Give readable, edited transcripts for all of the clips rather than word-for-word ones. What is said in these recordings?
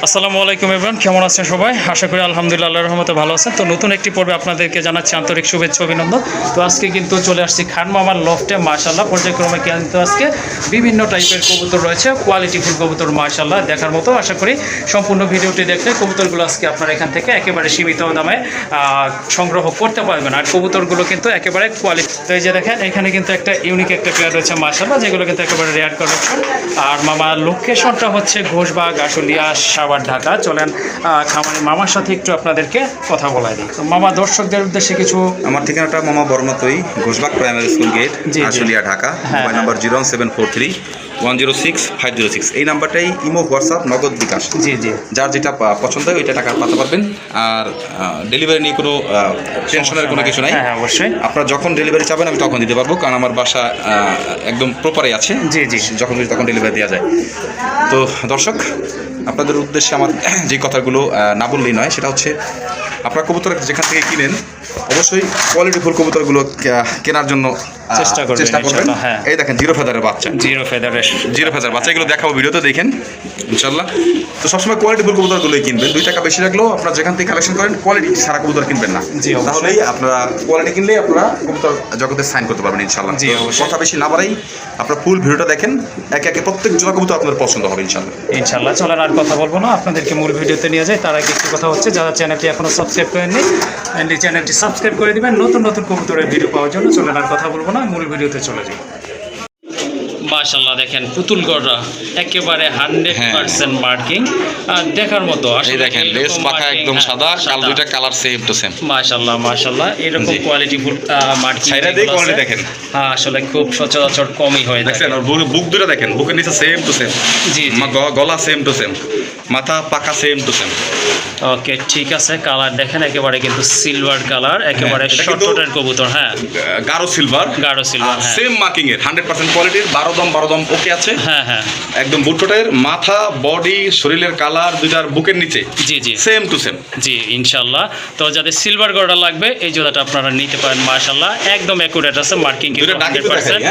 আসসালামু আলাইকুম এভরিওয়ান, কেমন আছেন সবাই? আশা করি আলহামদুলিল্লাহ আল্লাহর রহমতে ভালো আছেন। তো নতুন একটি পর্বে আপনাদেরকে জানাচ্ছি আন্তরিক শুভেচ্ছা অভিনন্দন। তো আজকে কিন্তু চলে আসছি খান মামার লফটে। মাশাআল্লাহ পর্যায়ক্রমে কিন্তু আজকে বিভিন্ন টাইপের কবুতর রয়েছে, কোয়ালিটিফুল কবুতর মাশাআল্লাহ দেখার মতো। আশা করি সম্পূর্ণ ভিডিওটি দেখলে কবুতরগুলো আজকে আপনারা এখান থেকে একেবারে সীমিত দামে সংগ্রহ করতে পারবেন। আর কবুতরগুলো কিন্তু একেবারে কোয়ালিটি। তো এই যে দেখেন এখানে কিন্তু একটা ইউনিক একটা পেয়ার রয়েছে মাশাআল্লাহ, যেগুলো কিন্তু একেবারে রেয়ার কালেকশন। আর মামার লোকেশনটা হচ্ছে ঘোষবাগ, আশুলিয়া, সাভার, ঢাকা। চলেন খামারি মামার সাথে একটু আপনাদেরকে কথা বলাই দিই। তো মামা দর্শকদের উদ্দেশ্যে কিছু। আমার ঠিকানাটা মামা বর্মতই, Ghoshbag primary school gate, Ashulia, Dhaka. Mobile number 01743 106 506। এই নাম্বারটাই ইমো, হোয়াটসঅ্যাপ, নগদ, বিকাশ। জি জি, যার যেটা পছন্দ হয় ওইটা টাকা পাঠাতে পারবেন। আর ডেলিভারি নিয়ে কোনো টেনশনের কোনো কিছু নাই। হ্যাঁ অবশ্যই, আপনারা যখন ডেলিভারি চাবেন আমি তখন দিতে পারবো, কারণ আমার বাসা একদম প্রপারে আছে। জি জি, যখন খুশি তখন ডেলিভারি দেওয়া যায়। তো দর্শক, আপনাদের উদ্দেশ্যে আমার যে কথাগুলো না বললেই নয়, সেটা হচ্ছে আপনারা কবুতর যেখান থেকে কিনেন অবশ্যই কোয়ালিটিফুল কবুতরগুলো কেনার জন্য চেষ্টা করবেন। এই দেখেন জিরো ফেদারের বাচ্চা, জিরো ফেদার বাচ্চা, এগুলো দেখাবো ভিডিওতে, দেখেন ইনশাল্লাহ। তো সবসময় কোয়ালিটিফুল কবুতরগুলোই কিনবেন। 2 টাকা বেশি লাগলেও আপনারা যেখান থেকে কালেকশন করেন কোয়ালিটি সারা কবুতর কিনবেন না। তাহলেই আপনারা কোয়ালিটি কিনলেই আপনারা কবুতর জগতে সাইন করতে পারবেন ইনশাল্লাহ। কথা বেশি না বাড়াই, আপনারা ফুল ভিডিওটা দেখেন, একে একে প্রত্যেক জোড়া কবুতর আপনাদের পছন্দ হবে ইনশাল্লাহ। চলেন আর কথা বলবো না, আপনাদেরকে মূল ভিডিওতে নিয়ে যায়। তার আগে একটু কথা হচ্ছে, যারা চ্যানেলটি এখনো সাবস্ক্রাইব করেননি চ্যানেলটি সাবস্ক্রাইব করে দিবেন নতুন নতুন কবুতরের ভিডিও পাওয়ার জন্য। চলেন আর কথা বলবো না, মূল ভিডিওতে চলে যাই। মাশাআল্লাহ দেখেন পুতুল গড়া একেবারে 100% মার্কিং দেখার মতো। আসলে দেখেন লেস পাখা একদম সাদা, কাল দুইটা কালার সেম টু সেম। মাশাআল্লাহ এরকম কোয়ালিটিফুল মার্কিং সাইডে দিয়ে কোয়ালিটি দেখেন। হ্যাঁ আসলে খুব সচরাচর কমই হয়। দেখেন আর বুক দুটো দেখেন, বুকের নিচে সেম টু সেম। জি, গলা সেম টু সেম, মাথা পাখা সেম টু সেম। ওকে ঠিক আছে, কালার দেখেন একেবারে কিন্তু সিলভার কালার, একেবারে শর্টের কবুতর। হ্যাঁ গাঢ় সিলভার, সেম মার্কিং এর 100% কোয়ালিটির। 12 দম ওকে আছে। হ্যাঁ একদম বুটকটের মাথা, বডি, শরীরের কালার দুইটার বুকের নিচে জি সেম টু সেম। জি ইনশাআল্লাহ। তো যাদের সিলভার গড়া লাগবে এই জোড়াটা আপনারা নিতে পারেন। মাশাআল্লাহ একদম অ্যাকুরেট আছে, মার্কিং কিন্তু 100%।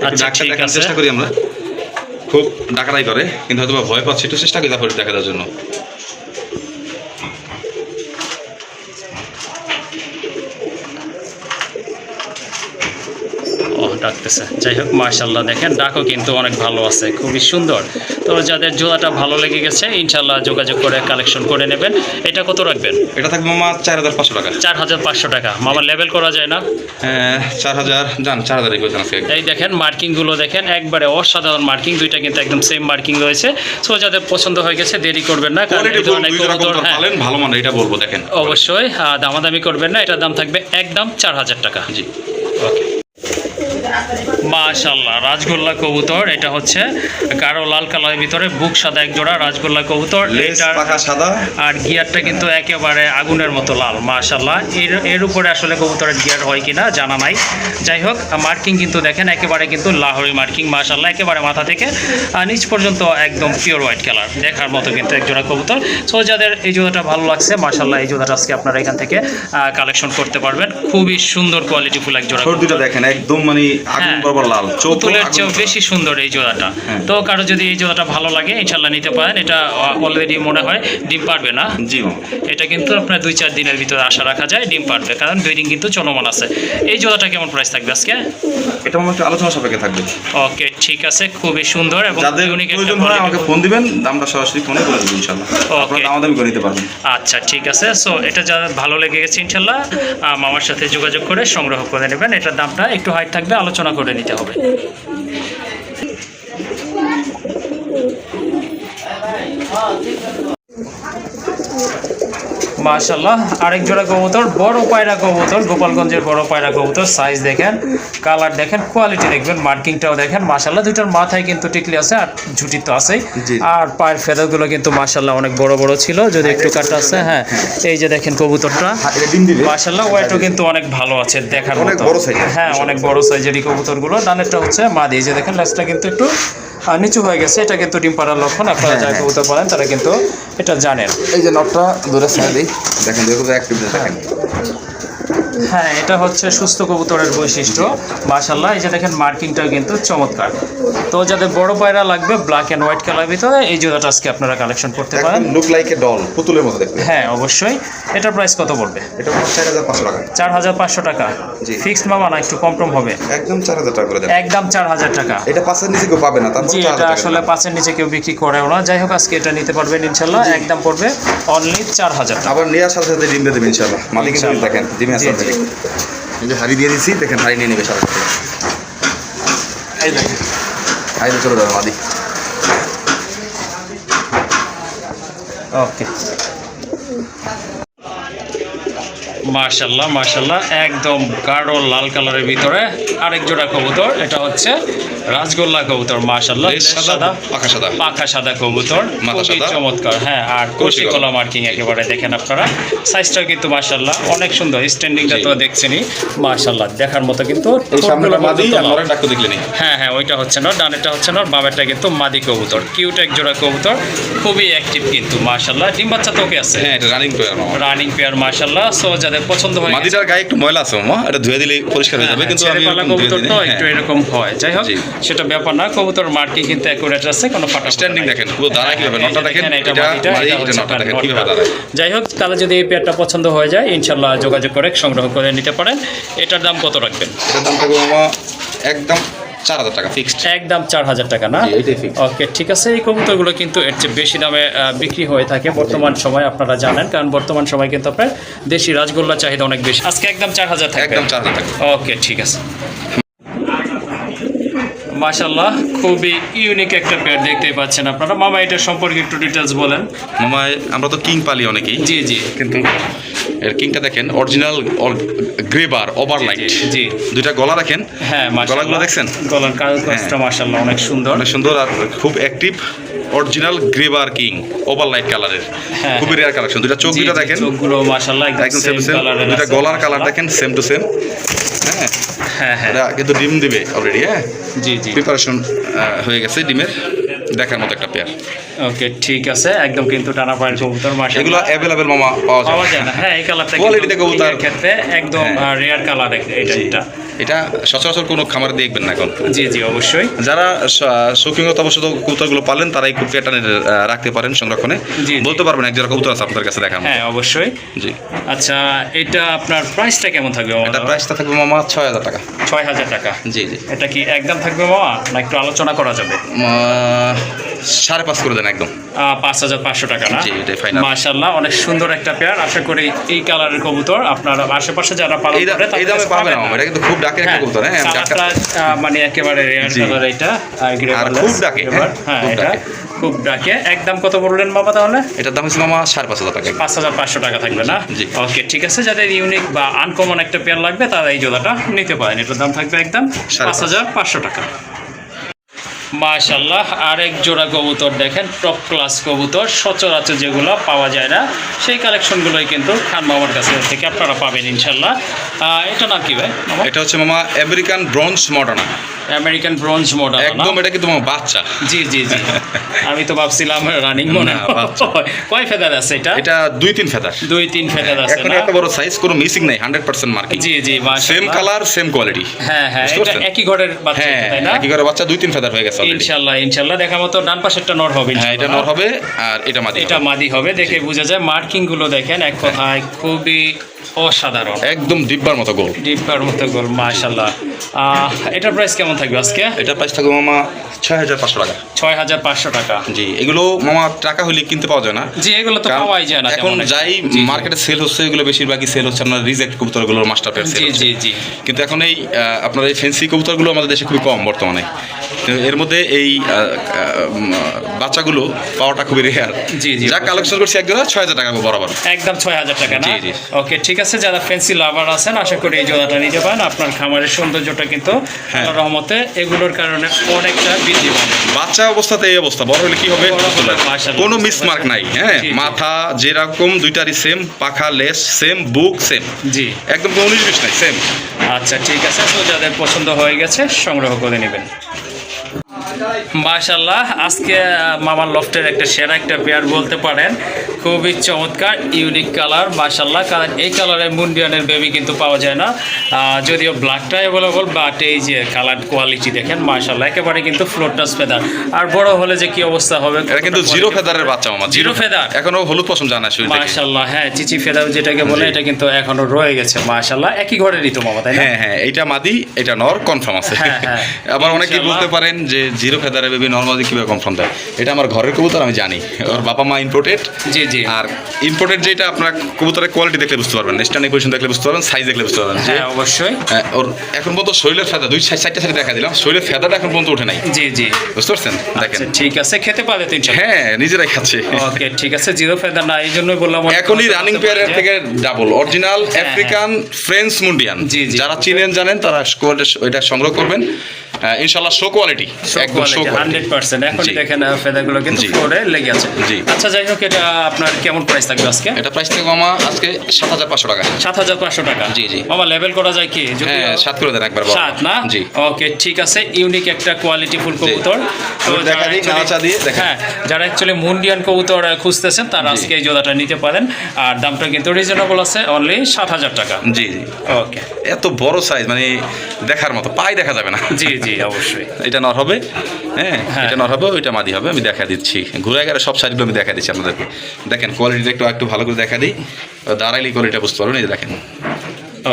আচ্ছা ঠিক আছে, চেষ্টা করি আমরা। খুব ডাকারাই করে কিন্তু হয়তো ভয় পাচ্ছি, একটু চেষ্টা করি তারপরে দেখা দেওয়ার জন্য। ডাকতেছে, যাই হোক মাশাআল্লাহ দেখেন ডাকও কিন্তু অনেক ভালো আছে, খুবই সুন্দর। তো যাদের জোড়াটা ভালো লেগে গেছে ইনশাআল্লাহ যোগাযোগ করে কালেকশন করে নেবেন। এটা কত রাখবেন? এটা থাকবে মামা 4500 টাকা। 4500 টাকা। মামা লেভেল করা যায় না? 4000 জান, 4000 কইছেন আজকে। এই দেখেন মার্কিংগুলো দেখেন, একবারে অসাধারণ মার্কিং, দুইটা কিন্তু একদম সেম মার্কিং রয়েছে। সো যাদের পছন্দ হয়ে গেছে দেরি করবেন না, কারণ এই ধরনের কবুতর ভালো মানে এটা বলবো দেখেন অবশ্যই দামাদামি করবেন না। এটার দাম থাকবে একদম 4000 টাকা। জি ওকে। মাশাআল্লাহ রাজগোল্লা কবুতর, এটা হচ্ছে গাঢ় লাল কালারের ভিতরে বুক সাদা এক জোড়া রাজগোল্লা কবুতর। লেজ পাখা সাদা আর গিয়ারটা কিন্তু একেবারে আগুনের মতো লাল। মাশাআল্লাহ এর উপরে আসলে কবুতরের গিয়ার হয় কিনা জানা নাই। যাই হোক মার্কিং কিন্তু দেখেন একেবারে কিন্তু লাহোরি মার্কিং। মাশাআল্লাহ একেবারে মাথা থেকে নিচ পর্যন্ত একদম পিওর হোয়াইট কালার, দেখার মতো কিন্তু এক জোড়া কবুতর। সো যাদের এই জোড়াটা ভালো লাগছে মাশাআল্লাহ এই জোড়াটা আজকে আপনারা এখান থেকে কালেকশন করতে পারবেন। খুবই সুন্দর কোয়ালিটিফুল এক জোড়া। দুটো দেখেন একদম মানে আগুন বরাবর লাল, পুতুলের চেয়েও বেশি সুন্দর এই জোড়াটা। তো কারো যদি এই জোড়াটা ভালো লাগে ইনশাআল্লাহ নিতে পারেন। এটা অলরেডি মনে হয় ডিম পারবে না। জি এটা কিন্তু আপনার 2-4 দিনের ভিতরে আশা রাখা যায় ডিম পারবে, কারণ ব্রিডিং কিন্তু চলমান আছে। এই জোড়াটা কেমন প্রাইস থাকবে আজকে? এটা আমার একটু আলোচনা সাপেক্ষে থাকবে। ওকে ঠিক আছে, খুবই সুন্দর এবং যাদের প্রয়োজন হয় আমাকে ফোন দিবেন, দামটা সরাসরি ফোনে বলে দেব ইনশাআল্লাহ। আপনারা দামাদামি করে নিতে পারবেন। আচ্ছা ঠিক আছে। সো এটা যাদের ভালো লেগে গেছে ইনশাআল্লাহ মামার সাথে যোগাযোগ করে সংগ্রহ করে নেবেন। এটার দামটা একটু হাইট থাকবে, আলোচনা করে নিতে হবে। মাশাআল্লাহ আরেক জোড়া কবুতর, বড় পায়রা কবুতর, গোপালগঞ্জের বড় পায়রা কবুতর। সাইজ দেখেন, কালার দেখেন, কোয়ালিটি দেখবেন, মার্কিংটাও দেখেন। মাশাআল্লাহ দুইটার মাথায় কিন্তু টিকলি আছে আর ঝুটি তো আছেই। আর পায়ের ফেদারগুলো কিন্তু মাশাআল্লাহ অনেক বড় বড় ছিল, যদি একটু কাটা আছে। হ্যাঁ এই যে দেখেন কবুতরটা মাশাআল্লাহ ওয়েটও কিন্তু অনেক ভালো আছে, দেখার মতো। হ্যাঁ অনেক বড় সাইজের কবুতরগুলো। ডানেরটা হচ্ছে মাদি, এই যে দেখেন লেজটা কিন্তু একটু নিচু হয়ে গেছে, এটা কিন্তু ডিম পাড়ার লক্ষণ। আপনারা যারা কবুতর পালেন তারা কিন্তু এটা জানেন। এই যে নটটা দূরে সাইড দিই দেখেন, দেখো অ্যাক্টিভ দেখেন। হ্যাঁ, এটা হচ্ছে সুস্থ কবুতরের বৈশিষ্ট্য। মাশাআল্লাহ, এই যে দেখেন মার্কিংটাও কিন্তু চমৎকার। তো যাদের বড় পায়রা লাগবে ব্ল্যাক এন্ড হোয়াইট কালার ভিতরে, এই জোড়াটা আজকে আপনারা কালেকশন করতে পারেন। একদম লুক লাইক এ ডল, পুতুলের মতো দেখতে। হ্যাঁ অবশ্যই। এটার প্রাইস কত পড়বে? এটা 4500 টাকা। 4500 টাকা জি। ফিক্সড মামা না একটু কম টম হবে? একদম 4000 টাকা করে দেন। একদম 4000 টাকা। এটা 5 এর নিচে কেউ পাবে না, তারপর জি, এটা আসলে 5 এর নিচে কেউ বিক্রি করেও না। যাই হোক, আজকে এটা নিতে পারবেন ইনশাআল্লাহ। একদম পড়বে অনলি 4000 টাকা। আবার নেওয়ার সাথে সাথে ডিম দিয়ে দেবেন ইনশাআল্লাহ। মাদি কিন্তু ইনশাআল্লাহ। দেখেন ডিমে আছে জি, অলরেডি। জি। এই যে হাড়ি দিয়ে দিছি, দেখেন হাড়ি নিয়ে নেবে সাথে সাথে। এই দেখেন হাড়ি দিয়ে চলে যাবে মাদি। ওকে, মাশাআল্লাহ মাশাআল্লাহ, একদম গাঢ় লাল কালারের ভিতরে আরেক জোড়া কবুতর। এটা হচ্ছে রাজগোল্লা কবুতর। মাশাআল্লাহ, লেজ সাদা, পাখা সাদা। পাখা সাদা কবুতর, মাথা খুবই সাদা। চমৎকার। হ্যাঁ, আর কচি কচি কলা মার্কিং একেবারে দেখেন আপনারা। সাইজটাও কিন্তু মাশাআল্লাহ অনেক সুন্দর। স্ট্যান্ডিংটা তো দেখছেনই মাশাআল্লাহ, দেখার মতো কিন্তু। এই সামনেটা ঠোঁটগুলো মাদি কিন্তু আর লাল। নরের ডাক্তার দেখলেনি। হ্যাঁ হ্যাঁ, ওইটা হচ্ছে না, ডানেরটা হচ্ছে না, বামেরটা কিন্তু মাদি কবুতর। কিউট এক জোড়া কবুতর, খুবই অ্যাক্টিভ কিন্তু মাশাআল্লাহ। ডিম বাচ্চা তো ওকে আছে? হ্যাঁ, এটা রানিং পেয়ার মামা। রানিং পেয়ার মাশাআল্লাহ। সো যাদের পছন্দ হয়, মাদিটার গায়ে একটু ময়লা আছে মামা, এটা ধুয়ে দিলে পরিষ্কার হয়ে যাবে, কিন্তু আমি ছেলেপালা এরকম ধুয়ে কবুতর দিই তো না। একটু হ্যাঁ। এরকম হয়। যাই হোক, জি। সেটা ব্যাপার না। কবুতর মার্কিং কিন্তু অ্যাকুরেট আছে, কোনো ফাটা স্ট্যান্ডিং দেখেন, পুরো দাঁড়ায় কিভাবে, নটটা দেখেন, এটা এটা মাদিটা, মাদি, এটা এটা হচ্ছে নটটা তার দেখেন নটটা। কিভাবে দাঁড়ায়। যাই হোক, তাহলে যদি এই পেয়ারটা পছন্দ হয়ে যায় ইনশাল্লাহ যোগাযোগ করে সংগ্রহ করে নিতে পারেন। এটার দাম কত রাখবেন? এটার দাম থাকবে মামা একদম 4000 টাকা ফিক্সড। একদম 4000 টাকা না? জি, এইটাই fixed। ওকে, ঠিক আছে। এই কবুতরগুলো কিন্তু এর চেয়ে বেশি দামে বিক্রি হয়ে থাকে বর্তমান সময়, আপনারা জানেন, কারণ বর্তমান সময় কিন্তু আপনার দেশি রাজগোল্লা চাহিদা অনেক বেশি। আজকে একদম 4000 থাকবে? একদম 4000 টাকা। ওকে, ঠিক আছে। মাশাআল্লাহ, খুবই ইউনিক একটা পেয়ার দেখতেই পাচ্ছেন আপনারা। মামা, এটার সম্পর্কে একটু ডিটেলস বলেন। মামা, আমরা তো কিং পালি অনেকেই, জি জি, কিন্তু এর কিংটা দেখেন অরিজিনাল গ্রেবার ওভারলাইট। জি। দুইটা গলা দেখেন। হ্যাঁ মাশাআল্লাহ, গলাগুলো দেখছেন? গলার কাজটা মাশাআল্লাহ অনেক সুন্দর। অনেক সুন্দর আর খুব অ্যাক্টিভ। অরিজিনাল গ্রেবার কিং ওভারলাইট কালারের, হ্যাঁ, খুবই রেয়ার কালেকশন। দুইটা চোখ জি, দুইটা জি, দেখেন চোখগুলো মাশাআল্লাহ একদম সেম সেম সেম। কালারের। দুইটা গলার কালার দেখেন সেম টু সেম। হ্যাঁ হ্যাঁ হ্যাঁ, এটা কিন্তু ডিম দিবে অলরেডি। হ্যাঁ, জি জি। প্রিপারেশন হয়ে গেছে ডিমের, দেখার মতো একটা পেয়ার। ওকে, ঠিক আছে। একদম কিন্তু টানা পায়ের কবুতর এগুলো মাশাআল্লাহ অ্যাভেলেবেল মামা পাওয়া যায়। পাওয়া যায় না। হ্যাঁ, এই কালারটা Quality তে কবুতর। এর ক্ষেত্রে একদম হ্যাঁ। রেয়ার কালার এটা। জি। এটা সচরাচর কোনো খামারে দেখবেন না এখন। জি জি, অবশ্যই। যারা শৌখিনত অবশ্যই কবুতরগুলো পালেন, তারাই খুব প্যাটার্নের রাখতে পারেন সংরক্ষণে। জি, জি। বলতে পারবেন এক জোড়া কবুতর আছে আপনার কাছে দেখার মতো। হ্যাঁ অবশ্যই। জি। আচ্ছা, এটা আপনার প্রাইসটা কেমন থাকবে মামা? এটা প্রাইসটা থাকবে মামা 6000 টাকা। 6000 টাকা। জি জি। এটা কি একদম থাকবে মামা, না একটু আলোচনা করা যাবে? 5.5 করে দেন একদম। 5500 টাকা না? জি, এটাই final। মাশাআল্লাহ, অনেক সুন্দর একটা পেয়ার। আশা করি এই কালারের কবুতর আপনার আশেপাশে যারা পালন এই করে এই দামে পাবে না মামা, এটা কিন্তু খুব ডাকের একটা কবুতর। হ্যাঁ, আমি ডাকা- কালারটা মানে একেবারে রেয়ার জি। কালার এটা। আর খুব ডাকে, হ্যাঁ, হ্যাঁ, খুব এটা ডাকে। খুব ডাকে। একদম কত বললেন বাবা তাহলে? এটার দাম হচ্ছে মামা 5500 টাকা। 5500 টাকা থাকবে না? জি। ওকে, ঠিক আছে। যাদের ইউনিক বা আনকমন একটা পেয়ার লাগবে তারা এই জোড়াটা নিতে পারেন। এটার দাম থাকবে একদম 5500 টাকা। মাশাআল্লাহ, আরেক জোড়া কবুতর দেখেন, টপ ক্লাস কবুতর, সচরাচর যেগুলো পাওয়া যায় না সেই কালেকশনগুলোই কিন্তু খান মামার কাছে থেকে আপনারা পাবেন ইনশাল্লাহ। এটা নাম কি ভাই? এটা হচ্ছে মামা American bronze Moderna. American bronze model. একদম, এটা কিন্তু মামা বাচ্চা। জি জি জি, আমি তো ভাবছিলাম রানিং মনে না, বাচ্চা। হয়। কয় ফেদার আছে এটা? এটা 2-3 ফেদার। 2-3 ফেদার আছে এখন না? এত বড় সাইজ, কোনো মিসিং নাই, 100% মার্কিং। জি জি, সেম মাশাআল্লাহ। Colour same quality. হ্যাঁ হ্যাঁ, বুঝতে এটা পারছেন? একই ঘরের বাচ্চা, হ্যাঁ, তাই না? একই করে বাচ্চা 2-3 ফেদার হয়ে গেছে already। ইনশাআল্লাহ ইনশাআল্লাহ, দেখার মতো। ডান পাশেরটা নর হবে হ্যাঁ, এটা ইনশাআল্লাহ। নর হবে আর এটা মাদি এটা হবে। মাদি হবে, দেখে বোঝা যায়। মার্কিং গুলো দেখেন, এক কথায় খুবই অসাধারণ, একদম ডিব্বার মতো গোল। ডিপার মতো গোল মাশাআল্লাহ। এটার প্রাইস কেমন থাকবে আজকে? এটা প্রাইস থাকবে মামা 6500 টাকা। 6500 টাকা। জি, এগুলো মামা টাকা হলে কিনতে পাওয়া যায় না। জি, এগুলো তো কারণ পাওয়াই যায় না এখন তেমন একটা। যাই জি, জি। মার্কেটে সেল হচ্ছে, এগুলো বেশিরভাগই সেল হচ্ছে আপনার রিজেক্ট কবুতরগুলোর মাস্টার পেয়ার সেল জি হচ্ছে। জি জি, কিন্তু এখন এই আপনার এই ফ্যান্সি কবুতরগুলো আমাদের দেশে খুবই কম বর্তমানে। তো এর মধ্যে এই বাচ্চাগুলো পাওয়াটা খুবই রেয়ার। জি, জি। যা কালেকশন করছি এক জোড়া 6000 টাকা বরাবর। একদম 6000 টাকা না? জি, জি। ওকে, ঠিক আছে। যারা ফ্যান্সি লাভার আছেন আশা করি এই জোড়াটা নিতে পারেন। আপনার খামারের সৌন্দর্যটা কিন্তু হ্যাঁ। আল্লাহর রহমতে এগুলোর কারণে অনেকটা বৃদ্ধি পাবে। বাচ্চা অবস্থাতে এই অবস্থা, বড় হলে কি হবে? বড় হলে মাশাআল্লাহ, কোনো বুঝতে মিসমার্ক পারছি। নাই। হ্যাঁ, জি, জি। মাথা যেরকম দুইটারই সেম, পাখা লেস সেম, বুক সেম, জি, একদম কোনো 19-20 নাই, সেম। আচ্ছা ঠিক আছে। তো যাদের পছন্দ হয়ে গেছে সংগ্রহ করে নেবেন। মাশাআল্লাহ, আজকে মামার লফটের একটা সেরা একটা পেয়ার বলতে পারেন, খুবই চমৎকার ইউনিক কালার। মাশাআল্লাহ, কারণ এই কালারের মুন্ডিয়ানের বেবি কিন্তু পাওয়া যায় না, যদিও ব্ল্যাকটা অ্যাভেলেবল, বাট এই যে কালার কোয়ালিটি দেখেন মাশাআল্লাহ, একেবারে কিন্তু ফ্লোর টাচ ফেদার। আর বড় হলে যে কি অবস্থা হবে, এটা কিন্তু জিরো ফেদারের বাচ্চা মামা, জিরো ফেদার, এখনো হলুদ পছন্দ জানা শুরু থেকে। মাশাআল্লাহ, হ্যাঁ চিচি ফেদার যেটাকে বলে, এটা কিন্তু এখনো রয়ে গেছে মাশাআল্লাহ। একই ঘরেরই তো মামা, তাই না? হ্যাঁ হ্যাঁ, এটা মাদি এটা নর কনফার্ম আছে। হ্যাঁ, হ্যাঁ। আবার অনেকেই ইনশাআল্লাহ। বলতে পারেন যে জিরো ফেদারের বেবি নর্মালি কিভাবে কনফার্ম দেয়, এটা আমার ঘরের কবুতর, আমি জানি ওর বাবা মা ইম্পোর্টেড। জি জি। আর ইম্পোর্টেড যেটা আপনার কবুতরের কোয়ালিটি দেখলে বুঝতে পারবেন, স্ট্যান্ডিং পজিশন দেখলে বুঝতে পারবেন, সাইজ দেখলে বুঝতে পারবেন। হ্যাঁ অবশ্যই। ওর এখন পর্যন্ত শরীরের ফেদা দুই সাইডটা সাইডে দেখা দিলাম, শরীরের ফেদাটা এখন পর্যন্ত ওঠে নাই। জি জি, বুঝতে পারছেন? দেখেন, আচ্ছা, ঠিক আছে, খেতে পারে তো ইনশাআল্লাহ। হ্যাঁ নিজেরাই খাচ্ছে। ওকে ঠিক আছে, জিরো ফেদার না, এই জন্যই বললাম এখনই রানিং পেয়ারের থেকে ডাবল অরিজিনাল হ্যাঁ, আফ্রিকান ফ্রেঞ্চ মুন্ডিয়ান, জি, জি। যারা চিনেন জানেন তারা ওইটা সংগ্রহ করবেন। ইনশাআল্লাহ শো কোয়ালিটি, একদম শো কোয়ালিটি 100%। এখনই জি। দেখেন ফেদারগুলো কিন্তু জি। ফ্লোরে লেগে আছে। জি। আচ্ছা যাই হোক, এটা আপনার কেমন প্রাইস থাকবে আজকে? এটা প্রাইস থেকে মামা আজকে 7,500 টাকা। 7,500 টাকা। জি, জি। মামা লেভেল করা যায় কি? হ্যাঁ 7 করে দেন একবার। 7 না? জি। ওকে ঠিক আছে, ইউনিক একটা কোয়ালিটি ফুল কবুতর। তো দেখা দিই নাচা দিয়ে দেখেন। হ্যাঁ, যারা অ্যাকচুয়ালি মুন্ডিয়ান কবুতর খুঁজতেছেন তারা আজকে এই জোড়াটা নিতে পারেন। আর দামটা কিন্তু রিজনেবল আছে, অনলি 7,000 টাকা। জি জি। ওকে। এত বড় সাইজ মানে দেখার মতো, পায়ে দেখা যাবে না। জি জি অবশ্যই। এটা নর হবে, হ্যাঁ হ্যাঁ। এটা নর হবে, ওইটা মাদি হবে। আমি দেখা দিচ্ছি, ঘুরে গেলে সব সাইজগুলো আমি দেখা দিচ্ছি আপনাদেরকে। দেখেন কোয়ালিটিটা একটু ভালো করে দেখা দিই, দাঁড়াইলে কোয়ালিটিটা বুঝতে পারবেন। এই যে দেখেন।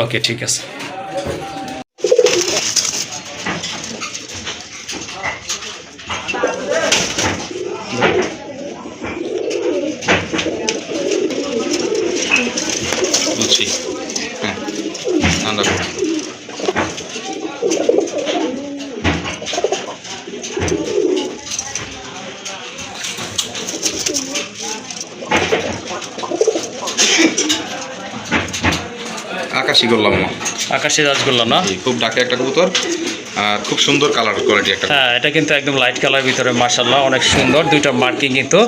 ওকে ঠিক আছে। বুঝছি, হ্যাঁ আন্দাজ। আকাশি করলাম মামা, আকাশে রাজগোল্লা না? খুব ডাকে একটা কবুতর, আর খুব সুন্দর কালার কোয়ালিটি একটা। হ্যাঁ, এটা কিন্তু একদম লাইট কালার ভিতরে মাশাআল্লাহ, অনেক সুন্দর। দুইটা মার্কিং কিন্তু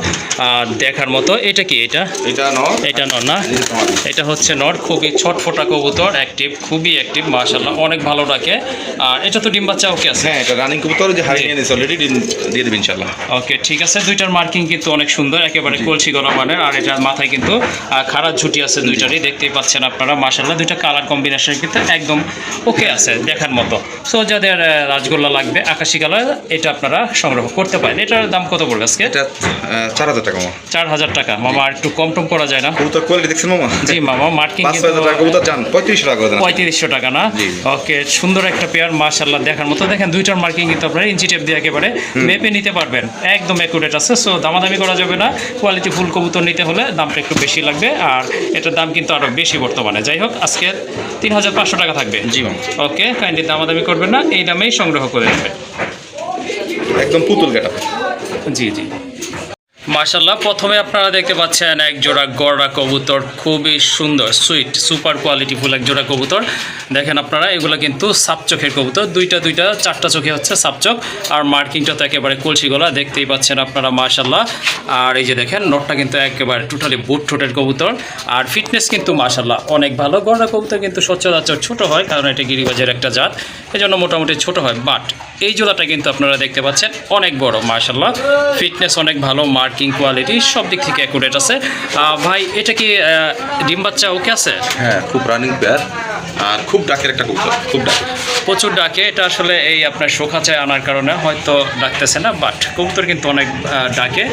দেখার মতো। এটা কি? এটা নর, এটা নর না? এটা হচ্ছে নর, খুবই ছটফটা কবুতর, অ্যাক্টিভ, খুবই অ্যাক্টিভ মাশাআল্লাহ, অনেক ভালো ডাকে। আর এটা তো ডিম বাচ্চা ওকে আছে? হ্যাঁ এটা রানিং কবুতর, যে হারিয়ে নিয়েছে অলরেডি, দিয়ে দেবেন ইনশাআল্লাহ। ওকে ঠিক আছে, দুইটার মার্কিং কিন্তু অনেক সুন্দর, একেবারে কলসি গলা মানের। আর এটার মাথায় কিন্তু খাড়া ঝুটি আছে দুইটারই, দেখতেই পাচ্ছেন আপনারা মাশাআল্লাহ। দুইটা কালার কম্বিনেশন কিন্তু একদম ওকে আছে, দেখার মতো। সো যাদের রাজগোল্লা লাগবে আকাশি কালার, এটা আপনারা সংগ্রহ করতে পারেন। এটার দাম কত পড়বে আজকে? এটা 4,000 টাকা মামা। 4,000 টাকা। মামা আর একটু কম টম করা যায় না? কবুতর কোয়ালিটি দেখছেন মামা? জি মামা, মার্কিং 5,000 টাকা কবুতর যান 3500 টাকা করে দেন। 3500 টাকা না? জি। ওকে, সুন্দর একটা পেয়ার মাশাআল্লাহ, দেখার মতো। দেখেন দুইটার মার্কিং কিন্তু আপনারা ইঞ্চি টেপ দিয়ে একেবারে মেপে নিতে পারবেন, একদম অ্যাকুরেট আছে। সো দামাদামি করা যাবে না, কোয়ালিটি ফুল কবুতর নিতে হলে দামটা একটু বেশি লাগবে, আর এটার দাম কিন্তু আরও বেশি বর্তমানে। যাই হোক, আজকে 3,500 টাকা থাকবে। জি মামা। ওকে, কাইন্ডলি দামাদামি করবেন না, এই দামেই সংগ্রহ করে নেবেন। একদম পুতুল গেটা। জি জি। মাশাআল্লাহ, প্রথমে আপনারা দেখতে পাচ্ছেন এক জোড়া গড়া কবুতর, খুবই সুন্দর, সুইট, সুপার কোয়ালিটি ফুল এক জোড়া কবুতর। দেখেন আপনারা, এগুলো কিন্তু সাপ চোখের কবুতর, দুইটা 4টা চোখে হচ্ছে সাপ চোখ। আর মার্কিংটা তো একেবারে কলসি গলা, দেখতেই পাচ্ছেন আপনারা মাশাআল্লাহ। আর এই যে দেখেন নটটা কিন্তু একেবারে টোটালি বুট ঠোঁটের কবুতর। আর ফিটনেস কিন্তু মাশাআল্লাহ অনেক ভালো। গড়া কবুতর কিন্তু সচরাচর ছোট হয়, কারণ এটা গিরিবাজের একটা জাত, এজন্য মোটামুটি ছোট হয়। বাট এই জোড়াটা কিন্তু আপনারা দেখতে পাচ্ছেন অনেক বড় মাশাআল্লাহ, ফিটনেস অনেক ভালো, মার্কিং কোয়ালিটি সব দিক থেকে অ্যাকুরেট আছে। ভাই এটা কি ডিম বাচ্চা ওকে আছে? হ্যাঁ খুব রানিং পেয়ার, আর খুব ডাকের একটা কবুতর, খুব ডাকে, প্রচুর ডাকে। এটা আসলে এই আপনার শোখাচায় আনার কারণে হয়তো ডাকতেছে না, বাট কবুতর কিন্তু অনেক ডাকে,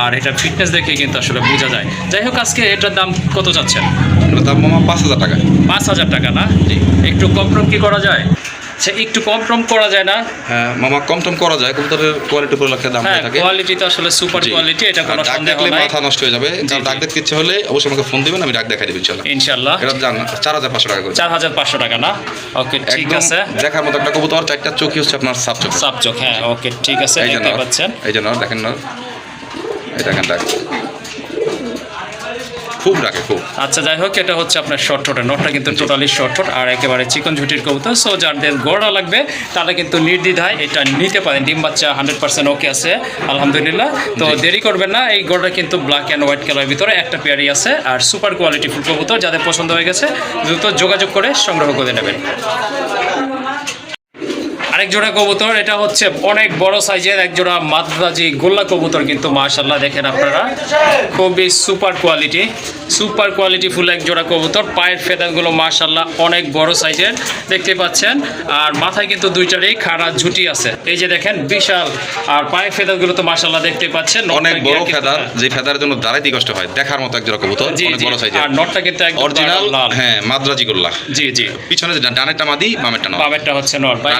আর এটা ফিটনেস দেখে কিন্তু আসলে বোঝা যায়। যাই হোক, আজকে এটার দাম কত যাচ্ছেন? এটার দাম মামা 5,000 টাকা। 5,000 টাকা না? একটু কম টম কি করা যায়? আচ্ছা, একটু কম টম করা যায় না? হ্যাঁ মামা, কম টম করা যায়, কবুতরের কোয়ালিটি উপর লক্ষ্যে দাম হ্যাঁ, থাকে। কোয়ালিটি তো আসলে সুপার কোয়ালিটি, এটা কোনো ডাক সন্দেহ দেখলে নাই। মাথা নষ্ট হয়ে যাবে, কারণ ডাক দেখতে ইচ্ছে হলে অবশ্যই আমাকে ফোন দিবেন, আমি ডাক দেখাই দেব ইনশাআল্লাহ। ইনশাআল্লাহ। এটা জান 4,500 টাকা করে। 4,500 টাকা না? ওকে ঠিক একদম আছে। দেখার মতো একটা কবুতর, 4টা চোখই হচ্ছে আপনার সাপ চোখ। সাপ চোখ, হ্যাঁ ওকে ঠিক আছে, এই যে দেখতে নর, পাচ্ছেন। এই যে নর, দেখেন নর, এই দেখেন ডাক, খুব ডাকে খুব। আচ্ছা যাই হোক, এটা হচ্ছে আপনার শর্ট ঠোঁটের নটটা কিন্তু টোটালি শর্ট ঠোঁট আর একেবারে চিকন ঝুটির কবুতর। সো যাদের গড়া লাগবে তারা কিন্তু নির্দ্বিধায় এটা নিতে পারেন। ডিম বাচ্চা 100% ওকে আছে আলহামদুলিল্লাহ। তো দেরি করবেন না, এই গড়টা কিন্তু ব্ল্যাক অ্যান্ড হোয়াইট কালারের ভিতরে একটা পেয়ারই আছে, আর সুপার কোয়ালিটি ফুল কবুতর। যাদের পছন্দ হয়ে গেছে দ্রুত যোগাযোগ করে সংগ্রহ করে নেবেন। আরেক জোড়া কবুতর, এটা হচ্ছে অনেক বড় সাইজের এক জোড়া মাদ্রাজি গোল্লা কবুতর, কিন্তু মাশাআল্লাহ দেখেন আপনারা খুবই সুপার কোয়ালিটি ফুল এক জোড়া কবুতর। পায়ের ফেদারগুলো মাশাআল্লাহ অনেক বড় সাইজের দেখতে পাচ্ছেন, আর মাথায় কিন্তু দুইটারই খাড়া ঝুটি আছে, এই যে দেখেন বিশাল। আর পায়ের ফেদারগুলো তো মাশাআল্লাহ দেখতে পাচ্ছেন অনেক বড় ফেদার, যে ফেদারের জন্য দাঁড়াইতে কষ্ট হয়, দেখার মতো এক জোড়া কবুতর, অনেক বড় সাইজের। আর নটটা কিন্তু একদম অরিজিনাল লাল। হ্যাঁ মাদ্রাজি গোল্লা। জি পিছনে ডানেরটা মাদি, বামেরটা নর। বামেরটা হচ্ছে নর। ভাই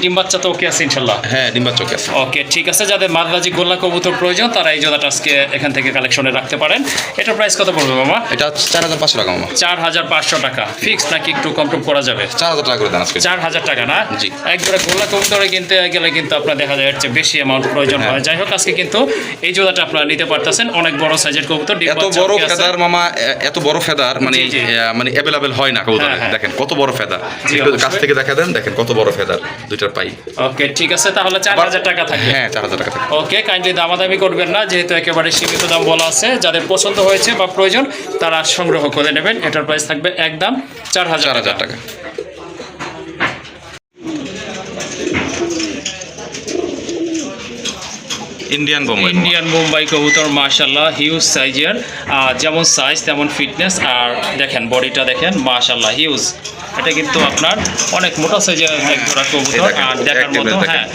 ডিম বাচ্চা তো ওকে আছে ইনশাআল্লাহ? হ্যাঁ ডিম বাচ্চা ওকে আছে। ওকে ঠিক আছে, যাদের মাদ্রাজি গোল্লা কবুতর প্রয়োজন তারা এই জোড়াটা আজকে এখান থেকে কালেকশনে রাখতে পারেন। এটার প্রাইস কত পড়বে মামা? এটা 4500 টাকা মামা। 4500 টাকা ফিক্স নাকি একটু কম করা যাবে? 4000 টাকা করে দেন আজকে। 4000 টাকা না? জি। এক জোড়া গোল্লা কবুতরে কিনতে গেলে কিন্তু আপনার দেখা যায় এর চেয়ে বেশি অ্যামাউন্ট প্রয়োজন হয়। যাই হোক আজকে কিন্তু এই জোড়াটা আপনারা নিতে পারতেছেন, অনেক বড় সাইজের কবুতর। এত বড় ফেদার মামা, এত বড় ফেদার মানে মানে अवेलेबल হয় না কবুতরে। দেখেন কত বড় ফেদার, কাছ থেকে দেখা দেন, দেখেন কত বড় ফেদার দুইটার পাই। ওকে ঠিক আছে, তাহলে 4000 টাকা থাকবে। হ্যাঁ 4000 টাকা থাকবে। ওকে কাইন্ডলি দামাদামি করবেন না, যেহেতু একেবারে সীমিত দাম বলা আছে। যাদের পছন্দ হয়েছে বা প্রয়োজন তারা সংগ্রহ করে নেবেন। এটার প্রাইস থাকবে একদম 4000 টাকা। ইন্ডিয়ান বোম্বাই কবুতর মাশাআল্লাহ হিউজ সাইজের, যেমন সাইজ তেমন ফিটনেস। আর দেখেন বডিটা দেখেন মাশাআল্লাহ হিউজ। এটা কিন্তু আপনার অনেক মোটা সাইজের এক জোড়া কবুতর, আর দেখার মতো। হ্যাঁ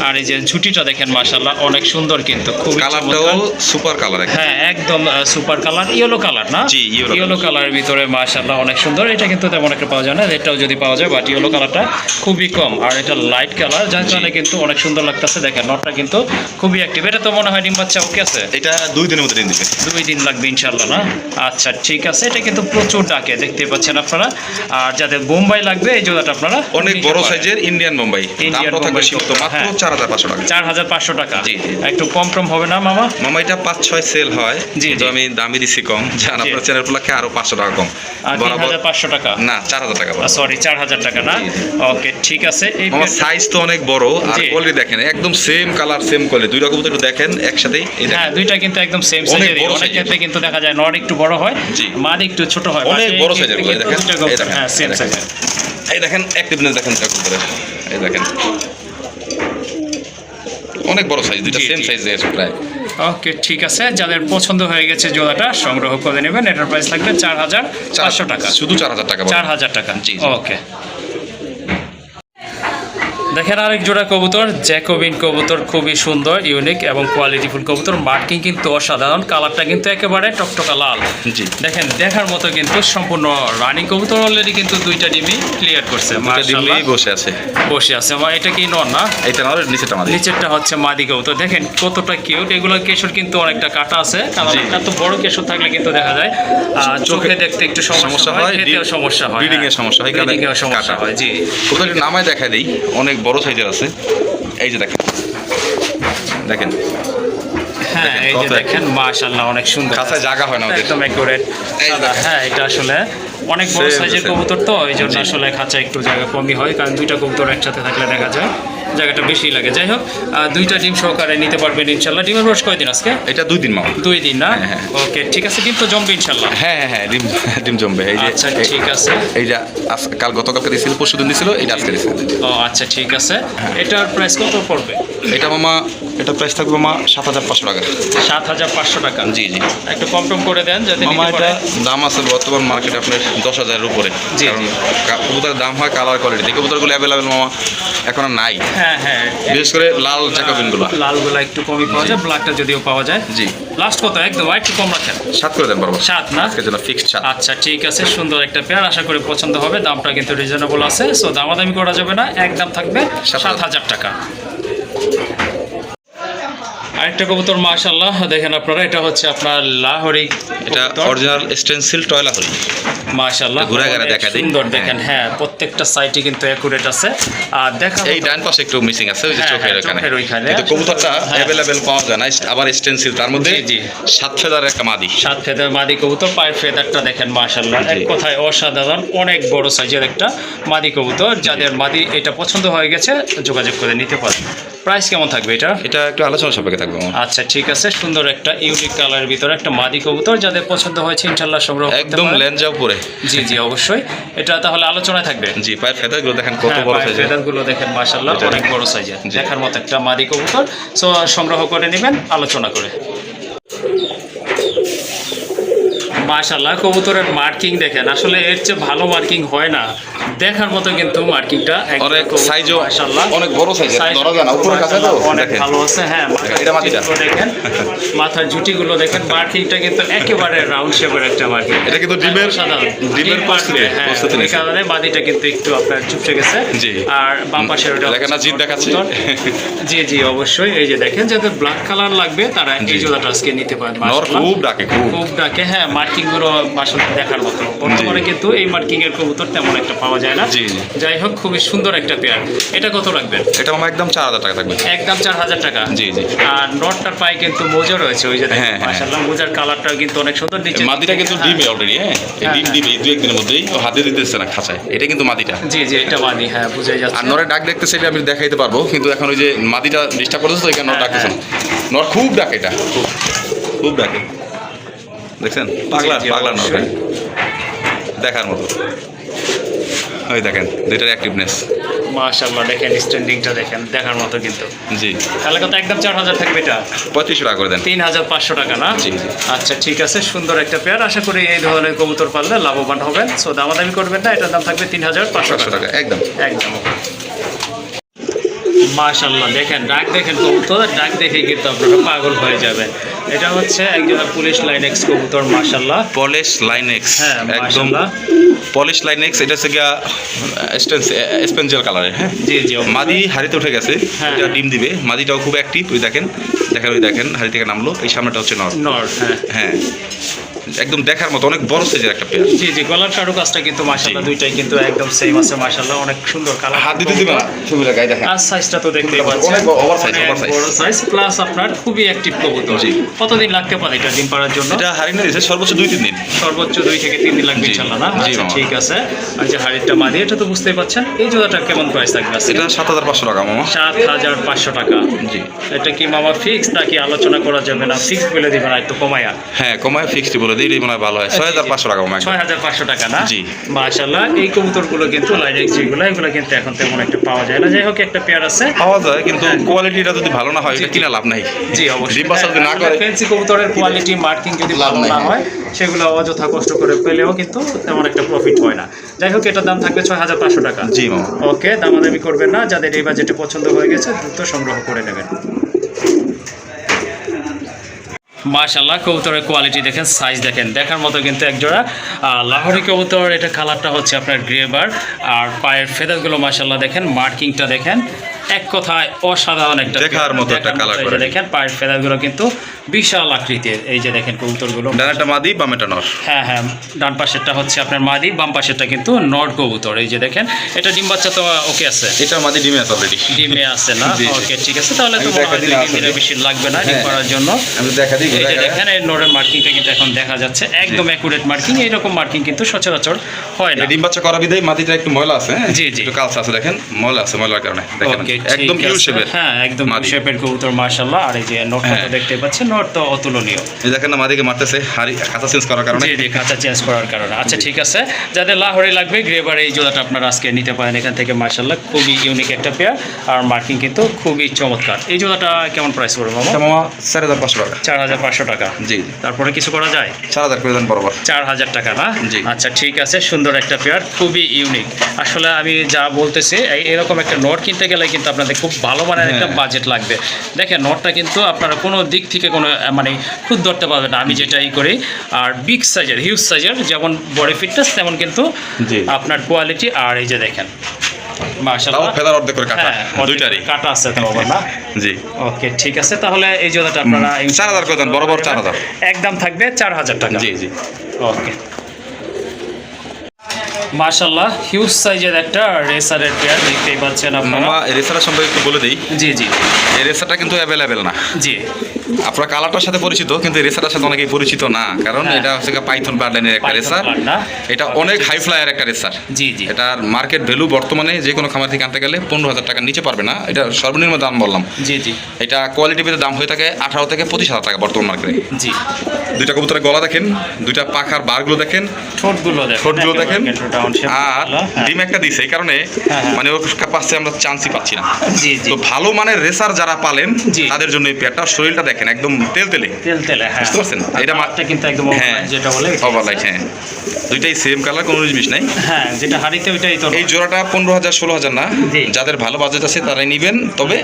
আর এই যে ঝুটিটা দেখেন মাশাআল্লাহ অনেক সুন্দর, কিন্তু খুব কালারটাও সুপার কালার। হ্যাঁ একদম সুপার কালার, ইয়েলো কালার না? জি ইয়েলো কালারের ভিতরে মাশাআল্লাহ অনেক সুন্দর। এটা কিন্তু তেমন একটা পাওয়া যায় না, এটাও যদি পাওয়া যায়, বাট ইয়েলো কালারটা খুবই কম। আর এটা লাইট কালার, যার কারণে কিন্তু অনেক সুন্দর লাগতেছে। দেখেন নটটা কিন্তু খুবই অ্যাক্টিভ। এটা তো মনে হয় ডিম বাচ্চা ওকে আছে? এটা 2 দিনের মধ্যে ডিম দিবে। 2 দিন লাগবে ইনশাআল্লাহ না? আচ্ছা ঠিক আছে। এটা কিন্তু প্রচুর ডাকে দেখতে পাচ্ছেন আপনারা। আর যাদের বোম্বাই লাগবে এই জোড়াটা আপনারা অনেক বড় সাইজের ইন্ডিয়ান বোম্বাই, দামটা থাকবে সীমিত মাত্র 4500 টাকা। 4500 টাকা। একটু কম হবে না মামা? মামা এটা 5-6 সেল হয়, তো আমি দামই দিছি কম, জান আপনার চ্যানেল গুলোকে আরো 500 টাকা কম। 3500 টাকা না 4000 টাকা। সরি 4000 টাকা না? ওকে ঠিক আছে। এই সাইজ তো অনেক বড়, আর কোয়ালিটি দেখেন একদম সেম কালার সেম কোয়ালিটি। দুইটা কবুতর একটু দেখেন একসাথেই। হ্যাঁ দুইটা কিন্তু একদম সেম সাইজের। অনেক ক্ষেত্রে কিন্তু দেখা যায় নর একটু বড় হয়, মাদি একটু ছোট হয়। অনেক বড় সাইজের দেখেন। হ্যাঁ সেম সাইজের। এই দেখেন অ্যাক্টিভনেস দেখেন কবুতরের, এই দেখেন অনেক বড় সাইজ, দুইটা সেম সাইজের প্রায়। ওকে ঠিক আছে, যাদের পছন্দ হয়ে গেছে জোড়াটা সংগ্রহ করে নেবেন। এটার প্রাইস লাগবে 4500 টাকা। শুধু 4000 টাকা। 4000 টাকা। জি ওকে। দেখেন আরেক জোড়া কবুতর, জ্যাকোবিন কবুতর, খুবই সুন্দর ইউনিক এবং কোয়ালিটিফুল কবুতর। মার্কিং কিন্তু অসাধারণ, কালারটা কিন্তু একেবারে টকটকা লাল। জি দেখেন দেখার মতো, কিন্তু সম্পূর্ণ রানিং কবুতর। অলরেডি কিন্তু দুইটা ডিমই ক্লিয়ার করছে মাশাআল্লাহ, বসে আছে। এটা কি নর না? এটা নর, নিচেরটা মাদি। নিচেরটা হচ্ছে মাদি কবুতর। দেখেন কতটা কিউট। এগুলোর কেশর কিন্তু অনেকটা কাটা আছে, কারণ এত বড় কেশর থাকলে কিন্তু দেখা যায় চোখে দেখতে একটু সমস্যা হয়, খেতেও সমস্যা হয়, ব্রিডিং এর সমস্যা হয়, ব্রিডিং এর সমস্যা হয়। জি কবুতরের নামায় দেখাই দেই, অনেক বড় সাইজের আছে। এই যে দেখেন হ্যাঁ এই যে দেখেন মাশাআল্লাহ অনেক সুন্দর। কাছে জায়গা হয় না ওদের, একদম একুরেট। হ্যাঁ এটা আসলে অনেক বড় সাইজের কবুতর, তো এই জন্য আসলে খাঁচা একটু জায়গা কমই হয়, কারণ দুইটা কবুতর একসাথে থাকলে দেখা যায় জায়গাটা বেশি লাগে। যাই হোক দুইটা ডিম সহকারে নিতে পারবেন ইনশাআল্লাহ। ডিমের বয়স কয়দিন আজকে? এটা 2 দিন মামা। 2 দিন না? ওকে ঠিক আছে, ডিম তো জমবে ইনশাআল্লাহ। হ্যাঁ ডিম জমবে। এই যে আচ্ছা ঠিক আছে। এই যে গতকালকে দিছিল, পরশুদিন দিছিল, এটা আজকে দিছিল। ও আচ্ছা ঠিক আছে। এটার প্রাইস কত পড়বে? এটা মামা, এটা প্রাইস থাকবে মামা 7500 টাকা। 7500 টাকা। জি একটু কম করে দেন যাতে মামা। নিতে এটা পারেন। দাম আছে বর্তমান মার্কেটে আপনার 10,000 এর উপরে, কারণ কবুতরের দাম হয় কালার কোয়ালিটি। এই কবুতরগুলো অ্যাভেলেবেল মামা এখন আর নাই। হ্যাঁ বিশেষ করে লাল জ্যাকোবিনগুলো। লালগুলো একটু কমই পাওয়া যায়, ব্ল্যাকটা যদিও পাওয়া যায়। জি লাস্ট কত? একদম একটু কম রাখেন। 7 করে দেন বরাবর। 7 না? আজকের জন্য ফিক্সড 7। আচ্ছা ঠিক আছে, সুন্দর একটা পেয়ার, আশা করি পছন্দ হবে। দামটা কিন্তু রিজনেবল আছে, সো দামাদামি করা যাবে না, একদম থাকবে 7000 টাকা। আরেকটা কবুতর মাশাআল্লাহ দেখেন আপনারা, এটা হচ্ছে আপনার লাহোরি। এটা অরিজিনাল স্টেনসিল টয় লাহোরি মাশাআল্লাহ, ঘুরে ঘুরে দেখা দেই। সুন্দর দেখেন। হ্যাঁ প্রত্যেকটা সাইটে কিন্তু একুরেট আছে। আর দেখা এই ডান পাশে একটু মিসিং আছে, ওই যে চোখের ওখানে। কিন্তু কবুতরটা अवेलेबल পাওয়া যায় না, আবার স্টেনসিল, তার মধ্যে 7 ফেদার একটা মাদি। 7 ফেদার মাদি কবুতর। পায়ের ফেদারটা দেখেন মাশাআল্লাহ, এক কথায় অসাধারণ। অনেক বড় সাইজের একটা মাদি কবুতর। যাদের মাদি এটা পছন্দ হয়ে গেছে যোগাযোগ করে নিতে পারেন। প্রাইস কেমন থাকবে এটা? এটা একটু আলোচনা সাপেক্ষে থাকবে মামা। আচ্ছা ঠিক আছে, সুন্দর একটা ইউনিক কালারের ভিতরে একটা মাদি কবুতর, যাদের পছন্দ হয়েছে ইনশাল্লাহ সংগ্রহ করতে একদম পারেন। লেন্সা উপরে। জি জি অবশ্যই, এটা তাহলে আলোচনায় থাকবে। জি, পায়ের ফেদারগুলো দেখেন কত বড় সাইজের। ফেদারগুলো দেখেন মাশাআল্লাহ এটা- অনেক বড় সাইজের, জি। দেখার মতো একটা মাদি কবুতর। সো সংগ্রহ করে নেবেন আলোচনা করে। মাশাআল্লাহ কবুতরের মার্কিং দেখেন, আসলে এর চেয়ে ভালো মার্কিং হয় না, দেখার মতো কিন্তু মার্কিংটা অনেক সাইজও মাশাআল্লাহ অনেক বড় সাইজের, সাইজ ধরা যায় না, উপরে কাছে তো অনেক দেখেন। ভালো আছে। হ্যাঁ এটা মাটিটা। দেখেন মাথার জুটিগুলো দেখেন, মার্কিংটা কিন্তু একেবারে রাউন্ড শেপের একটা মার্কিং। এটা কিন্তু ডিমের প্রস্তুতি হ্যাঁ প্রস্তুতি এই নিয়েছে। কারণে মাদিটা কিন্তু একটু আপনার চুপসে গেছে। জি। আর বাম পাশের ওটা দেখেন না, জিদ দেখাচ্ছে। জি জি অবশ্যই, এই যে দেখেন যাদের ব্ল্যাক কালার লাগবে তারা জি। এই জোড়াটা আজকে নিতে পারেন। নর মাশাআল্লাহ। খুব ডাকে, খুব। খুব ডাকে, হ্যাঁ মার্কিং গুলো আসলে দেখার মতো। বর্তমানে কিন্তু এই মার্কিং এর কবুতর তেমন একটা পাওয়া যায় না। জি, জি। যাই হোক খুবই সুন্দর একটা পেয়ার। এটা কত রাখবেন? এটা মামা একদম 4000 টাকা থাকবে। একদম 4000 টাকা। জি, জি। আর নটটার পায়ে কিন্তু মোজা রয়েছে, ওই যে দেখেন হ্যাঁ, হ্যাঁ। মাশাআল্লাহ মোজার কালারটাও কিন্তু অনেক সুন্দর। নিচে মাদিটা কিন্তু ডিমে অলরেডি, হ্যাঁ এই ডিম হ্যাঁ। ডিমে এই 2-1 দিনের মধ্যেই ও হাতে দিতেছে না খাঁচায়। এটা কিন্তু মাদিটা। জি জি এটা মাদি, হ্যাঁ বুঝে আর যাচ্ছে। নরের ডাক দেখতেছে, এটা আমি দেখাইতে পারবো, কিন্তু এখন ওই যে মাদিটা ডিস্টার্ব করতেছে তো এখানে নর ডাকতেছে না। নর খুব ডাকে, এটা খুব খুব ডাকে, দেখছেন পাগলা জি, পাগলা নর, অবশ্যই। দেখার মতো। ওই দেখেন দুইটার অ্যাক্টিভনেস। মাশাআল্লাহ দেখেন স্ট্যান্ডিংটা দেখেন, দেখার মতো কিন্তু। জি, তাহলে কত? একদম 4000 থাকবে এটা। 3500 টাকা করে দেন। 3500 টাকা না? জি, জি। আচ্ছা ঠিক আছে, সুন্দর একটা পেয়ার। আশা করি এই ধরনের কবুতর পাললে লাভবান হবেন। সো দামাদামি করবেন না, এটার দাম থাকবে 3500 500 টাকা টাকা একদম। একদম। মাশাআল্লাহ দেখেন ডাক দেখেন, কবুতর ডাক দেখে কিন্তু আপনারা পাগল হয়ে যাবেন। এটা হচ্ছে একজন পুলিশ লাইন এক্স কবুতর মাশাআল্লাহ। পলিশ লাইন এক্স, হ্যাঁ একদম মাশাআল্লাহ। Polish line x. এটা হচ্ছে গিয়া স্পেঞ্জেল কালারের, হ্যাঁ। জি জি অবশ্যই। মাদি হাড়িতে উঠে গেছে, হ্যাঁ। এটা ডিম দিবে। মাদিটাও খুব অ্যাক্টিভ, ওই দেখেন ওই দেখেন হাড়ি থেকে নামলো। এই সামনেটা হচ্ছে নর, নর, হ্যাঁ হ্যাঁ একদম দেখার মতো অনেক বড় সাইজের একটা পেয়ার। জি জি গলার কারুকাজটা কিন্তু মাশাআল্লাহ জি। দুইটাই কিন্তু একদম সেম আছে মাশাআল্লাহ, অনেক সুন্দর কালার। হাত দিতে দিবে না, ছবিটা গায়ে দেখেন। আর সাইজটা তো দেখতেই অনেক পাচ্ছেন, oversize, অনেক oversize। বড় সাইজ, প্লাস আপনার খুবই অ্যাক্টিভ কবুতর। জি। কতদিন লাগতে পারে এটা ডিম পাড়ার জন্য? এটা হাড়ি না দিয়েছে সর্বোচ্চ 2-3 দিন। সর্বোচ্চ 2 থেকে 3 দিন লাগবে জি, ইনশাআল্লাহ না? জি, আচ্ছা মামা। ঠিক আছে। আর যে হাড়িটা মাদি, এটা তো বুঝতেই পাচ্ছেন। এই জোড়াটা কেমন প্রাইস থাকবে আজকে? এটা 7500 টাকা মামা। 7500 টাকা। জি, এটা কি মামা ফিক্স নাকি আলোচনা করা যাবে না? ফিক্স বলে দিবেন আর একটু কমায়া। হ্যাঁ কমায় ফিক্সড বলে দিই, মনে হয় ভালো হয়। 6500 টাকা মামা। 6500 টাকা না? জি। মাশাআল্লাহ এই কবুতরগুলো কিন্তু লাইনেক্স যেগুলো, এগুলো কিন্তু এখন তেমন একটা পাওয়া যায় না। যাই হোক একটা পেয়ার আছে। পাওয়া যায়, কিন্তু কোয়ালিটিটা যদি ভালো না হয় এটা কিনা লাভ নাই। জি অবশ্যই। ডিম বাচ্চা যদি না করে ফ্যান্সি কবুতরের কোয়ালিটি মার্কিং যদি লাভ ভালো নাই। না হয়, সেগুলো অযথা কষ্ট করে পেলেও কিন্তু তেমন একটা প্রফিট হয় না। যাই হোক এটার দাম থাকবে 6500 টাকা। জি মামা। ওকে, দামাদামি করবেন না, যাদের এই বাজেটে পছন্দ হয়ে গেছে দ্রুত সংগ্রহ করে নেবেন। মাশাআল্লাহ কবুতরের কোয়ালিটি দেখেন, সাইজ দেখেন, দেখার মতো কিন্তু একজোড়া লাহোরি কবুতর। এটা কালারটা হচ্ছে আপনার গ্রেবার, আর পায়ের ফেদারগুলো মাশাআল্লাহ দেখেন, মার্কিংটা দেখেন, এক কথায় অসাধারণ একটা দেখার মতো একটা কালার এই যে করে। দেখেন পায়ের ফেদারগুলো কিন্তু বিশাল আকৃতির। এই যে দেখেন কবুতরগুলো, ডানাটা মাদি বামেটা নর। হ্যাঁ হ্যাঁ ডান পাশেরটা হচ্ছে আপনার মাদি, বাম পাশেরটা কিন্তু নট কবুতর। এই যে দেখেন এটা ডিম বাচ্চা তো ওকে আছে, এটা মাদি ডিমে আছে অলরেডি। ডিমে আছে না? জি, জি। ওকে ঠিক আছে, তাহলে তো আমি মনে দেখা হয় দিই 2 আসলে। দিনের বেশি লাগবে না ডিম হ্যাঁ। করার জন্য। আমি দেখা দিই। এই যে দেখেন এই নোরের মার্কিংটা কিন্তু এখন দেখা যাচ্ছে, একদম অ্যাকুরেট মার্কিং। এইরকম মার্কিং কিন্তু সচরাচর হয় না। ডিম বাচ্চা করা বিদায় মাদিটা একটু ময়লা আছে, হ্যাঁ জি, জি। একটু কালচা আছে, দেখেন ময়লা আছে, ময়লার কারণে দেখেন ওকে একদম ঠিক ইউ আছে। শেপের। হ্যাঁ একদম মাদি। শেপের কবুতর মাশাআল্লাহ। আর এই যে নোটটা তো হ্যাঁ। দেখতে পাচ্ছেন, নোট তো অতুলনীয়। এই দেখেন না মাদিকে মারতেছে হাড়ি খাঁচা চেঞ্জ করার কারণে। জি জি কাঁচা চেঞ্জ করার কারণে। আচ্ছা ঠিক আছে, যাদের লাহোরি লাগবে গ্রেবার এই জোড়াটা আপনারা আজকে নিতে পারেন এখান থেকে মাশাআল্লাহ। খুবই ইউনিক একটা পেয়ার, আর মার্কিং কিন্তু খুবই চমৎকার। এই জোড়াটা কেমন প্রাইস পড়বে মামা? এটা মামা 4500 টাকা। 4500 টাকা। জি, জি। তারপরে কিছু করা যায়? 4000 করে দেন বরাবর। 4000 টাকা না? জি। আচ্ছা ঠিক আছে, সুন্দর একটা পেয়ার, খুবই ইউনিক। আসলে আমি যা বলতেছি এরকম একটা নোট কিনতে গেলে কিন্তু আপনাদের খুব ভালো মানের একটা হ্যাঁ। বাজেট লাগবে। দেখেন নোটটা কিন্তু আপনারা কোনো দিক থেকে কোনো মানে খুদ ধরতে পারবেন না, আমি যেটাই করি। আর বিগ সাইজের, হিউজ সাইজের, যেমন বডি ফিটনেস তেমন কিন্তু জি। আপনার কোয়ালিটি। আর এই যে দেখেন তাও মাশাআল্লাহ, ফেদার অর্ধেক করে কাটা, হ্যাঁ দুইটারই। কাটা আছে তো আবার না? জি। ওকে ঠিক আছে, তাহলে এই জোড়াটা আপনারা 4000 করে দেন বরাবর 4000। একদম থাকবে 4000 টাকা। জি, জি। ওকে মাশাআল্লাহ, হিউজ সাইজের একটা রেসারের পেয়ার দেখতেই পাচ্ছেন আপনারা। মামা এই রেসার সম্পর্কে একটু বলে দিই। জি জি এই রেসারটা কিন্তু অ্যাভেলেবেল না। জি আপনারা কালারটার সাথে পরিচিত, কিন্তু রেসারটার সাথে অনেকেই পরিচিত না, কারণ হ্যাঁ। এটা হচ্ছে পাইথন ব্লাডলাইনের একটা Python রেসার। bloodline, এটা অনেক হাই ফ্লায়ার একটা রেসার। জি জি এটার মার্কেট ভ্যালু বর্তমানে যে কোনো খামার থেকে আনতে গেলে 15,000 টাকার নিচে পারবে না, এটা সর্বনিম্ন দাম বললাম। জি জি এটা কোয়ালিটি ভেদে দাম হয়ে থাকে 18 থেকে 25,000 টাকা বর্তমান মার্কেটে। জি। দুইটা কবুতরের গলা দেখেন, দুইটা পাখার বারগুলো দেখেন, ঠোঁটগুলো দেখেন, ঠোঁটগুলো দেখেন, একেবারে কিন্তু round shape, আর হ্যাঁ। ডিম একটা দিছে, এই কারণে হ্যাঁ। মানে ওর কাছে আমরা চান্সই পাচ্ছি না। জি জি তো ভালো মানের রেসার যারা পালেন জি। তাদের জন্য এই পেয়ারটা, শরীরটা দেখেন একদম তেলতেলে, তেলে হ্যাঁ। বুঝতে পারছেন? আর এটা কালারটা কিন্তু একদম হ্যাঁ overlight যেটা বলে এটাই ওভারলাইট, আছে। হ্যাঁ দুইটাই সেম কালার, কোনো জিনিস নাই। হ্যাঁ, যেটা হাড়িতে ওইটাই তো এই জোড়াটা 15,000 16,000 না, জি। যাদের ভালো বাজেট আছে তারাই নিবেন, তবে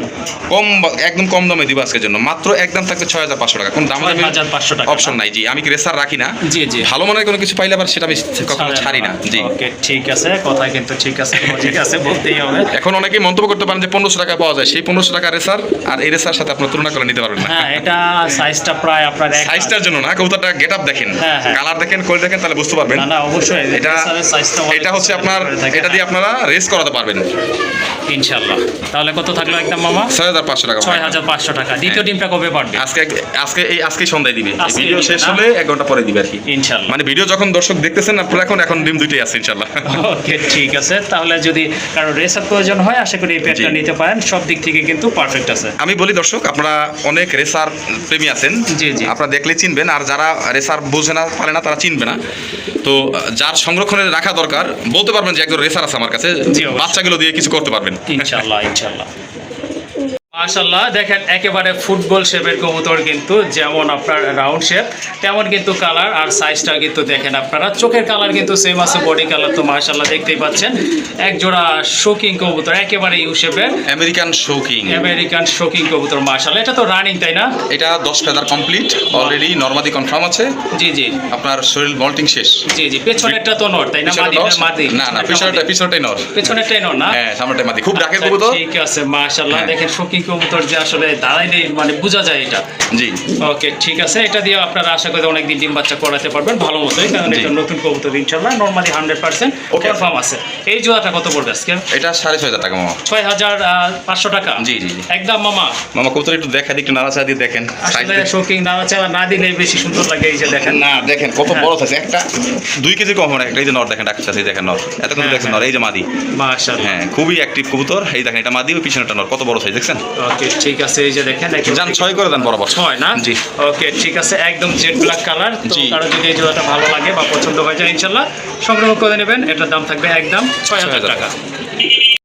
একদম কম দামে দিব আজকের জন্য, মাত্র একদম থাকবে 6,500 টাকা। কোন দাম 6,500 টাকা অপশন নাই। জি, আমি কি রেসার রাখি না, জি জি ভালো মানের কোনো কিছু পাইলে আবার সেটা আমি কখনো ছাড়ি না। জি, ওকে ঠিক আছে, কথা কিন্তু ঠিক আছে, ঠিক আছে বলতেই হবে। এখন অনেকেই মন্তব্য করতে পারেন যে 1500 টাকা পাওয়া যায়, সেই 1500 টাকা রেসার আর এই রেসার সাথে আপনার তুলনা করে নিতে পারবেন না। হ্যাঁ, এটা সাইজটা প্রায় আপনার এক সাইজটার জন্য না, কবুতরটা গেট আপ দেখেন, হ্যাঁ, হ্যাঁ। কালার দেখেন, কোয়ালিটি দেখেন, তাহলে বুঝতে পারবেন। না না অবশ্যই এটা সাইজটা এটা হচ্ছে আপনার, এটা দিয়ে আপনারা রেস করাতে পারবেন। ইনশাআল্লাহ। তাহলে কত থাকলো একদম মামা? 6,500 টাকা। 6,500 টাকা। দ্বিতীয় ডিমটা কবে পারবে? আজকে সন্ধ্যায় দিবে, আজকে ভিডিও দিবে শেষ না? হলে 1 ঘন্টা পরে দিবে আর কি। ইনশাআল্লাহ। মানে ভিডিও যখন দর্শক দেখতেছেন আপনারা এখন ডিম দুইটাই আছে ইনশাআল্লাহ। ওকে ঠিক আছে, তাহলে যদি কারো রেসার প্রয়োজন হয় আশা করি এই পেয়ারটা জি। নিতে পারেন, সব দিক থেকে কিন্তু পারফেক্ট আছে। আমি বলি দর্শক, আপনারা অনেক রেসার প্রেমী আছেন, জি, জি। আপনারা দেখলে চিনবেন, আর যারা রেসার বোঝে না পারে না তারা চিনবে না। তো যার সংরক্ষণে রাখা দরকার, বলতে পারবেন যে একজন রেসার আছে আমার কাছে, জি, অবশ্যই। বাচ্চাগুলো দিয়ে কিছু করতে পারবেন। ইনশাআল্লাহ ইনশাআল্লাহ। মাশাআল্লাহ, দেখেন একেবারে ফুটবল শেপের কবুতর, কিন্তু যেমন আপনার রাউন্ড শেপ তেমন কিন্তু কালার আর সাইজটা কিন্তু দেখেন আপনারা, চোখের কালার কিন্তু সেম আছে, বডি কালার তো মাশাআল্লাহ দেখতেই পাচ্ছেন। এক জোড়া শোকিং কবুতর, একেবারে ইউ শেপের আমেরিকান শোকিং, আমেরিকান শোকিং কবুতর মাশাআল্লাহ। এটা তো রানিং তাই না? এটা 10 ফেদার কমপ্লিট অলরেডি, নরমাদি কনফার্ম আছে। জি জি আপনার শরীর মল্টিং শেষ। জি জি। পেছনেরটা তো নর তাই না? পিছনে মাদি দশ? মাদি না না, পিছনেরটাই নর। পেছনেরটাই নর না? হ্যাঁ, সামনেটাই মাদি, খুব ডাকের আচ্ছা, কবুতর। ঠিক আছে মাশাআল্লাহ। হ্যাঁ। দেখেন শোকিং কবুতর যে আসলে দাঁড়াইলে মানে বোঝা যায় এটা। জি, ওকে ঠিক আছে, এটা দিয়ে আপনারা আশা করি অনেকদিন ডিম বাচ্চা করাতে পারবেন ভালো মতোই, কারণ জি। এটা নতুন কবুতর ইনশাআল্লাহ নরমালি 100% Okay. কনফার্ম আছে। এই জোড়াটা কত পড়বে আজকে? এটা 6,500 টাকা মামা। 6,500 টাকা। জি, জি, জি। একদম মামা। মামা কবুতর একটু দেখা দিই, একটু নাড়াচাড়া দিয়ে দেখেন। আসলে শোকিং নাড়াচাড়া না দিলে বেশি সুন্দর লাগে, এই যে দেখেন। না দেখেন কত হ্যাঁ। বড় আছে, একটা 2 কেজি কম হবে না, একটা এই যে নর দেখেন ডাকছে, এই দেখেন নর, এত কিন্তু হ্যাঁ, দেখছেন হ্যাঁ। নর, এই যে মাদি। মাশাআল্লাহ। হ্যাঁ, খুবই অ্যাক্টিভ কবুতর, এই দেখেন এটা মাদি, ওই পিছনেটা নর, কত বড় সাইজ দেখছেন। ওকে ঠিক আছে, এই যে দেখেন যান 6 করে দেন বরাবর। 6 না? জি। ওকে ঠিক আছে, একদম জেড ব্ল্যাক কালার। তো জি। কারো যদি এই জোড়াটা ভালো লাগে বা পছন্দ হয়ে যায় ইনশাআল্লাহ সংগ্রহ করে নেবেন। এটার দাম থাকবে একদম 6,000 টাকা।